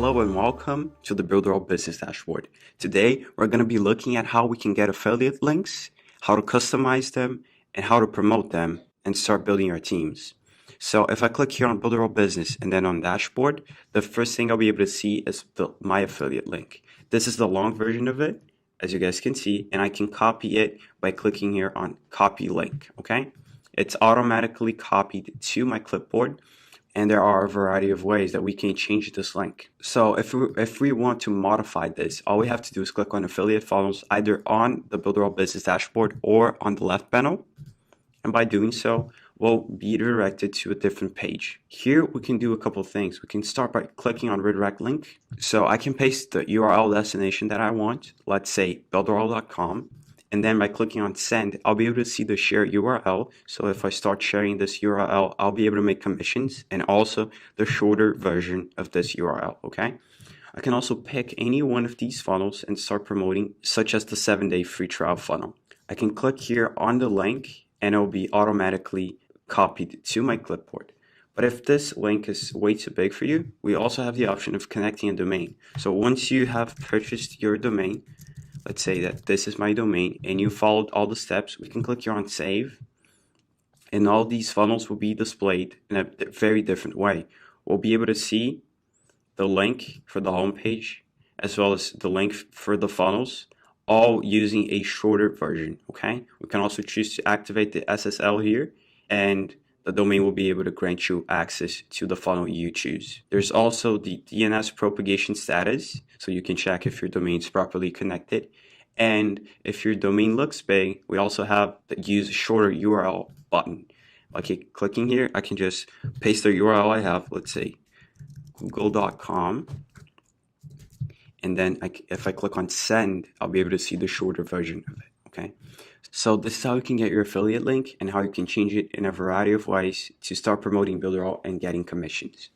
Hello and welcome to the Builderall Business Dashboard. Today, we're going to be looking at how we can get affiliate links, how to customize them, and how to promote them and start building our teams. So if I click here on Builderall Business and then on Dashboard, the first thing I'll be able to see is my affiliate link. This is the long version of it, as you guys can see, and I can copy it by clicking here on Copy Link, okay? It's automatically copied to my clipboard. And there are a variety of ways that we can change this link. So if we want to modify this, all we have to do is click on affiliate funnels either on the Builderall Business Dashboard or on the left panel. And by doing so, we'll be directed to a different page. Here we can do a couple of things. We can start by clicking on redirect link. So I can paste the URL destination that I want, let's say builderall.com. And then by clicking on send, I'll be able to see the share URL. So if I start sharing this URL, I'll be able to make commissions and also the shorter version of this URL, okay? I can also pick any one of these funnels and start promoting, such as the 7-day free trial funnel. I can click here on the link and it'll be automatically copied to my clipboard. But if this link is way too big for you, we also have the option of connecting a domain. So once you have purchased your domain, let's say that this is my domain and you followed all the steps, we can click here on save and all these funnels will be displayed in a very different way. We'll be able to see the link for the homepage as well as the link for the funnels, all using a shorter version, okay? We can also choose to activate the SSL here and the domain will be able to grant you access to the funnel you choose. There's also the DNS propagation status, so you can check if your domain is properly connected. And if your domain looks big, we also have the use shorter URL button. By clicking here, I can just paste the URL I have, let's say google.com. And then if I click on send, I'll be able to see the shorter version of it, okay? So this is how you can get your affiliate link and how you can change it in a variety of ways to start promoting Builderall and getting commissions.